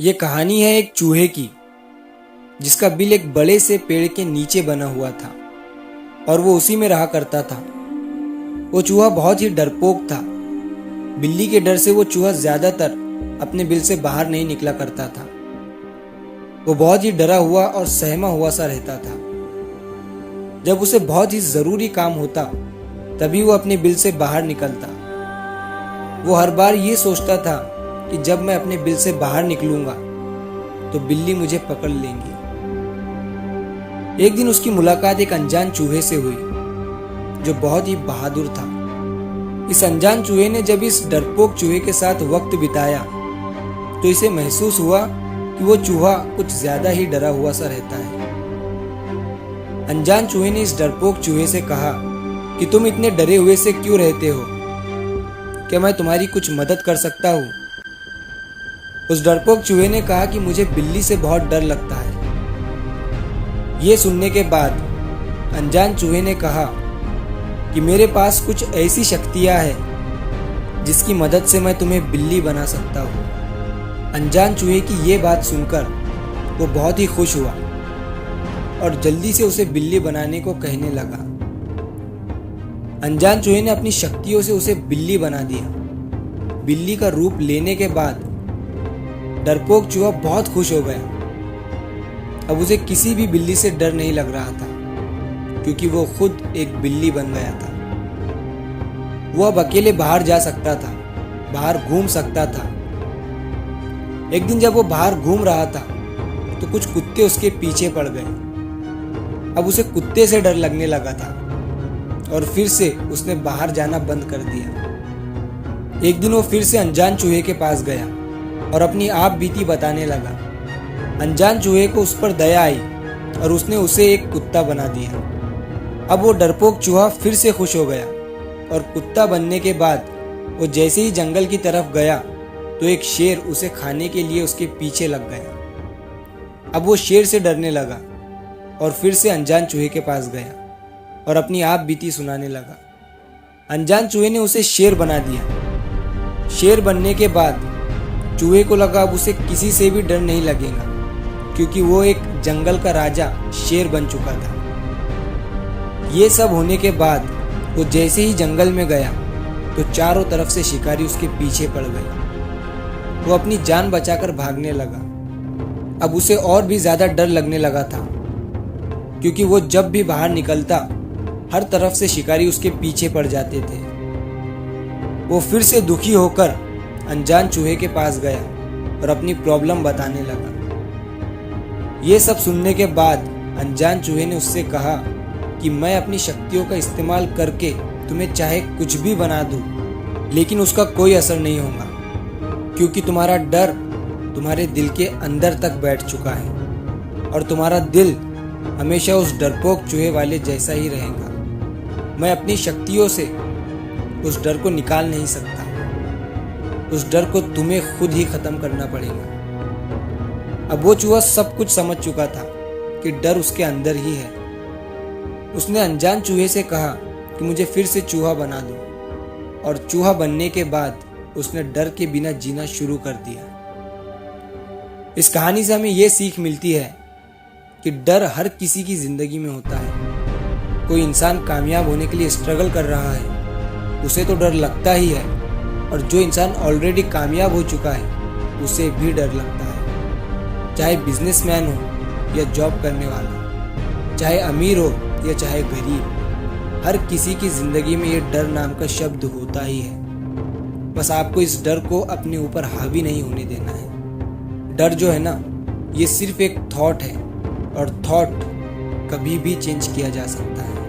ये कहानी है एक चूहे की, जिसका बिल एक बड़े से पेड़ के नीचे बना हुआ था और वो उसी में रहा करता था। वो चूहा बहुत ही डरपोक था। बिल्ली के डर से वो चूहा ज्यादातर अपने बिल से बाहर नहीं निकला करता था। वो बहुत ही डरा हुआ और सहमा हुआ सा रहता था। जब उसे बहुत ही जरूरी काम होता तभी वो अपने बिल से बाहर निकलता। वो हर बार ये सोचता था कि जब मैं अपने बिल से बाहर निकलूंगा तो बिल्ली मुझे पकड़ लेंगी। एक दिन उसकी मुलाकात एक अनजान चूहे से हुई जो बहुत ही बहादुर था। इस अनजान चूहे ने जब इस डरपोक चूहे के साथ वक्त बिताया तो इसे महसूस हुआ कि वो चूहा कुछ ज्यादा ही डरा हुआ सा रहता है। अनजान चूहे ने इस डरपोक चूहे से कहा कि तुम इतने डरे हुए से क्यों रहते हो? क्या मैं तुम्हारी कुछ मदद कर सकता हूँ? उस डरपोक चूहे ने कहा कि मुझे बिल्ली से बहुत डर लगता है। ये सुनने के बाद अनजान चूहे ने कहा कि मेरे पास कुछ ऐसी शक्तियां हैं जिसकी मदद से मैं तुम्हें बिल्ली बना सकता हूँ। अनजान चूहे की ये बात सुनकर वो बहुत ही खुश हुआ और जल्दी से उसे बिल्ली बनाने को कहने लगा। अनजान चूहे ने अपनी शक्तियों से उसे बिल्ली बना दिया। बिल्ली का रूप लेने के बाद डरपोक चूहा बहुत खुश हो गया। अब उसे किसी भी बिल्ली से डर नहीं लग रहा था क्योंकि वो खुद एक बिल्ली बन गया था। वो अब अकेले बाहर जा सकता था, बाहर घूम सकता था। एक दिन जब वो बाहर घूम रहा था तो कुछ कुत्ते उसके पीछे पड़ गए। अब उसे कुत्ते से डर लगने लगा था और फिर से उसने बाहर जाना बंद कर दिया। एक दिन वो फिर से अनजान चूहे के पास गया और अपनी आप बीती बताने लगा। अनजान चूहे को उस पर दया आई और उसने उसे एक कुत्ता बना दिया। अब वो डरपोक चूहा फिर से खुश हो गया और कुत्ता बनने के बाद वो जैसे ही जंगल की तरफ गया तो एक शेर उसे खाने के लिए उसके पीछे लग गया। अब वो शेर से डरने लगा और फिर से अनजान चूहे के पास गया और अपनी आप बीती सुनाने लगा। अनजान चूहे ने उसे शेर बना दिया। शेर बनने के बाद चूहे को लगा अब उसे किसी से भी डर नहीं लगेगा क्योंकि वो एक जंगल का राजा शेर बन चुका था। ये सब होने के बाद वो जैसे ही जंगल में गया तो चारों तरफ से शिकारी उसके पीछे पड़ गए। वो अपनी जान बचाकर भागने लगा। अब उसे और भी ज्यादा डर लगने लगा था क्योंकि वो जब भी बाहर निकलता हर तरफ से शिकारी उसके पीछे पड़ जाते थे। वो फिर से दुखी होकर अनजान चूहे के पास गया और अपनी प्रॉब्लम बताने लगा। ये सब सुनने के बाद अनजान चूहे ने उससे कहा कि मैं अपनी शक्तियों का इस्तेमाल करके तुम्हें चाहे कुछ भी बना दूं, लेकिन उसका कोई असर नहीं होगा क्योंकि तुम्हारा डर तुम्हारे दिल के अंदर तक बैठ चुका है और तुम्हारा दिल हमेशा उस डरपोक चूहे वाले जैसा ही रहेगा। मैं अपनी शक्तियों से उस डर को निकाल नहीं सकता। उस डर को तुम्हें खुद ही खत्म करना पड़ेगा। अब वो चूहा सब कुछ समझ चुका था कि डर उसके अंदर ही है। उसने अनजान चूहे से कहा कि मुझे फिर से चूहा बना दो और चूहा बनने के बाद उसने डर के बिना जीना शुरू कर दिया। इस कहानी से हमें यह सीख मिलती है कि डर हर किसी की जिंदगी में होता है। कोई इंसान कामयाब होने के लिए स्ट्रगल कर रहा है उसे तो डर लगता ही है, और जो इंसान ऑलरेडी कामयाब हो चुका है उसे भी डर लगता है। चाहे बिजनेसमैन हो या जॉब करने वाला, चाहे अमीर हो या चाहे गरीब, हर किसी की जिंदगी में ये डर नाम का शब्द होता ही है। बस आपको इस डर को अपने ऊपर हावी नहीं होने देना है। डर जो है ना, ये सिर्फ एक थॉट है और थॉट कभी भी चेंज किया जा सकता है।